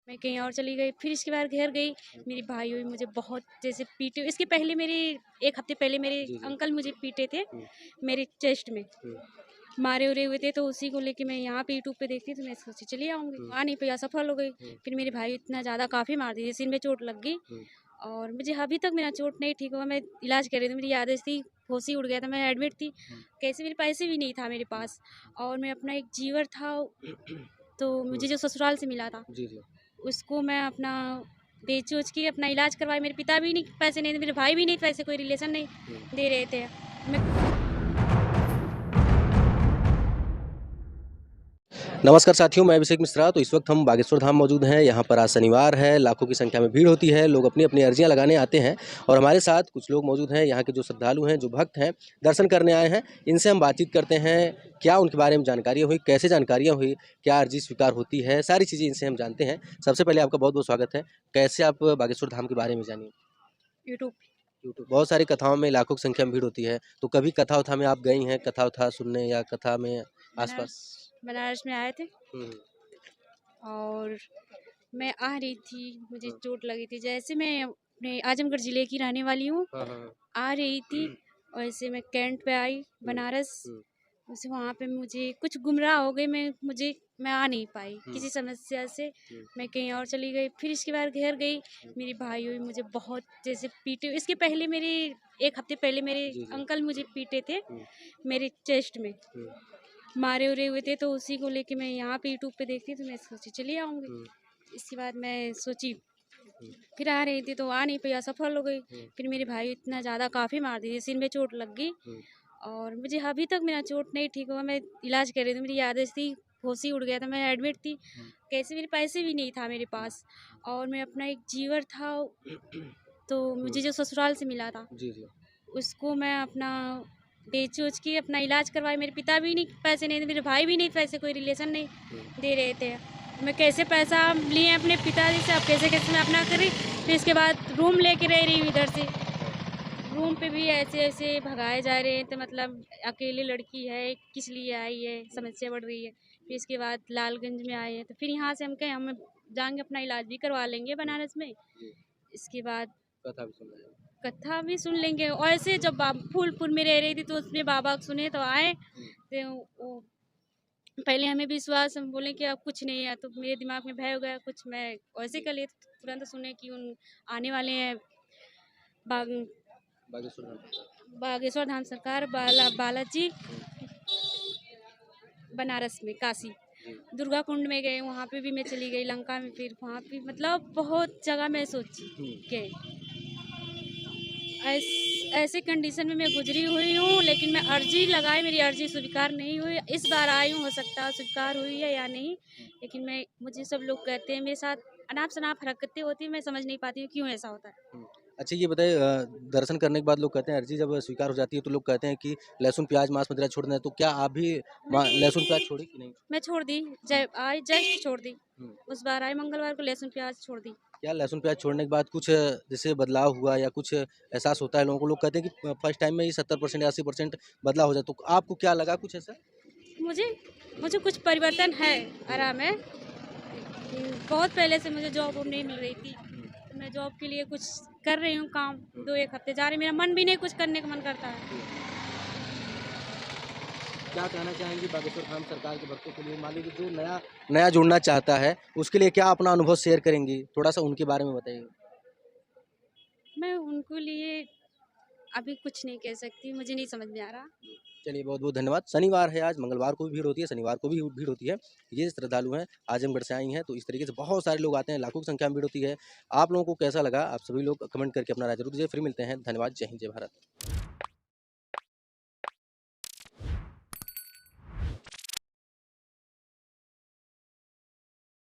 मैं कहीं और चली गई, फिर इसके बाद घर गई, मेरी भाई हुई मुझे बहुत जैसे पीटे। इसके पहले मेरे 1 हफ्ते पहले मेरे अंकल मुझे पीटे थे, मेरे चेस्ट में मारे हुए थे, तो उसी को लेके मैं यहाँ पे यूट्यूब पे देखती तो मैं सोची चली आऊँगी, आ नहीं पाई, असफल हो गई। फिर मेरे भाई इतना ज़्यादा काफ़ी मार दिए, सिर में चोट लग गई और मुझे अभी तक मेरा चोट नहीं ठीक हुआ। मैं इलाज कर रही थी, मेरी आदत थी, होश ही उड़ गया था, मैं एडमिट थी। कैसे मेरे पैसे भी नहीं था मेरे पास और मैं अपना एक जीवर था, तो मुझे जो ससुराल से मिला था उसको मैं अपना बेच-उच के अपना इलाज करवाया। मेरे पिता भी नहीं पैसे नहीं थे, मेरे भाई भी नहीं पैसे, कोई रिलेशन नहीं दे रहे थे। मैं नमस्कार साथियों, मैं अभिषेक मिश्रा। तो इस वक्त हम बागेश्वर धाम मौजूद हैं। यहाँ पर आज शनिवार है, लाखों की संख्या में भीड़ होती है, लोग अपनी अपनी अर्जियाँ लगाने आते हैं और हमारे साथ कुछ लोग मौजूद हैं, यहाँ के जो श्रद्धालु हैं, जो भक्त हैं, दर्शन करने आए हैं। इनसे हम बातचीत करते हैं, क्या उनके बारे में जानकारियाँ हुई, कैसे जानकारियाँ हुई, क्या अर्जी स्वीकार होती है, सारी चीज़ें इनसे हम जानते हैं। सबसे पहले आपका बहुत बहुत स्वागत है। कैसे आप बागेश्वर धाम के बारे में जानिए? यूट्यूब यूट्यूब, बहुत सारी कथाओं में लाखों की संख्या में भीड़ होती है, तो कभी कथा-वथा में आप गई हैं, कथा-वथा सुनने या कथा में बनारस आस-पास? बनारस में आए थे हुँ, और मैं आ रही थी, मुझे हुँ। चोट लगी थी। जैसे मैं अपने आजमगढ़ ज़िले की रहने वाली हूँ, हाँ, हाँ, हाँ। आ रही थी और ऐसे मैं कैंट पे आई हुँ, बनारस। हुँ, उसे वहाँ पे मुझे कुछ गुमराह हो गई, मैं आ नहीं पाई हुँ, किसी समस्या से। हुँ, मैं कहीं और चली गई, फिर इसके बाद घर गई, हुँ। मेरी भाई हुई मुझे बहुत जैसे पीटे। इसके पहले मेरे 1 हफ्ते पहले मेरे जी, जी। अंकल मुझे पीटे थे, हुँ, मेरे चेस्ट में हुँ, मारे हुए थे, तो उसी को लेके मैं यहाँ पे यूट्यूब पे देखती तो मैं सोची चली आऊँगी। हुँ, इसके बाद मैं सोची, हुँ, फिर आ रही थी तो आ नहीं पाई, असफल हो गई। हुँ, फिर मेरे भाई इतना ज़्यादा काफ़ी मार दिए, सिर में चोट लग गई हुँ, और मुझे अभी तक मेरा चोट नहीं ठीक हुआ। मैं इलाज कर रही थी, मेरी आदत थी, होश ही उड़ गया था, मैं एडमिट थी। हुँ, कैसे मेरे पैसे भी नहीं था मेरे हुँ, पास और मैं अपना एक जीवर था, तो हुँ। मुझे जो ससुराल से मिला था जी, जी। उसको मैं अपना बेच-उच के अपना इलाज करवाया। मेरे पिता भी नहीं पैसे नहीं थे, मेरे भाई भी नहीं पैसे, कोई रिलेशन नहीं हुँ, दे रहे थे। मैं कैसे पैसा लिए अपने पिताजी से, अब कैसे-कैसे मैं अपना कर रही। फिर इसके बाद रूम लेके रह रही हूँ इधर से। हाँ, रूम पे भी ऐसे-ऐसे भगाए जा रहे हैं, तो मतलब अकेली लड़की है, किस लिए आई है, हुँ, समस्या बढ़ रही है। फिर इसके बाद लालगंज में आए हैं, तो फिर यहाँ से हम कहे हम जाएँगे अपना इलाज भी करवा लेंगे हुँ, बनारस में। जी। इसके बाद कथा भी सुन रहे हैं। कथा भी सुन लेंगे और ऐसे जब फूलपुर में रह रही थी तो उसमें बाबा सुने तो आए। हुँ, तो वो पहले हमें विश्वास, हम बोले कि अब कुछ नहीं है, तो मेरे दिमाग में भय हो गया कुछ। मैं वैसे कर लिए तुरंत सुने कि उन आने वाले हैं बाग बागेश्वर धाम सरकार। बागेश्वर धाम सरकार बालाजी हुँ, बनारस में काशी जी। दुर्गा कुंड में गए, वहाँ पे भी मैं चली गई, लंका में, फिर वहाँ पे मतलब बहुत जगह मैं सोची हुँ, कि ऐसे कंडीशन में मैं गुजरी हुई हूँ, लेकिन मैं अर्जी लगाई, मेरी अर्जी स्वीकार नहीं हुई। इस बार आई हूँ, हो सकता है स्वीकार हुई है या नहीं, लेकिन मुझे सब लोग कहते हैं मेरे साथ अनाप-शनाप हरकतें होती हैं, मैं समझ नहीं पाती हूँ क्यों ऐसा होता है। हुँ। अच्छा ये बताइए दर्शन करने के बाद लोग कहते हैं अर्ज़ी जब स्वीकार हो जाती है तो लोग कहते हैं कि लहसुन, प्याज़, मांस मदिरा छोड़ दें, तो क्या आप भी लहसुन, प्याज़ छोड़ी कि नहीं? मैं छोड़ दी, हुँ, जस्ट छोड़ दी। हुँ। उस बार आई मंगलवार को लहसुन प्याज़ छोड़ दी। क्या लहसुन, प्याज़ छोड़ने के बाद कुछ जैसे बदलाव हुआ या कुछ एहसास होता है लोगों को? लोग कहते हैं कि फर्स्ट टाइम में ही 70% या 80% बदलाव हो जाए, तो आपको क्या लगा कुछ ऐसा? मुझे मुझे कुछ परिवर्तन है, हुँ, आराम है। बहुत पहले से मुझे जॉब वॉब नहीं मिल रही थी, हुँ, तो मैं जॉब के लिए कुछ कर रही हूँ काम, हुँ, 2-1 हफ्ते जा रही, मेरा मन भी नहीं कुछ करने का मन करता है। जी। क्या कहना चाहेंगी बागेश्वर धाम सरकार के भक्तों के लिए? मान लीजिए जो नया नया जुड़ना चाहता है, उसके लिए क्या अपना अनुभव शेयर करेंगी? थोड़ा-सा उनके बारे में बताइए। मैं उनको लिए अभी कुछ नहीं कह सकती, मुझे नहीं समझ में आ रहा। चलिए बहुत-बहुत धन्यवाद। शनिवार है आज, मंगलवार को भी भीड़ होती है, शनिवार को भी भीड़ होती है। ये श्रद्धालु हैं, आजमगढ़ से आई हैं, तो इस तरीके से बहुत सारे लोग आते हैं, लाखों की संख्या में भीड़ होती है। आप लोगों को कैसा लगा? आप सभी लोग कमेंट करके अपना राय ज़रूर दीजिए। फिर मिलते हैं। धन्यवाद। जय हिंद, जय भारत।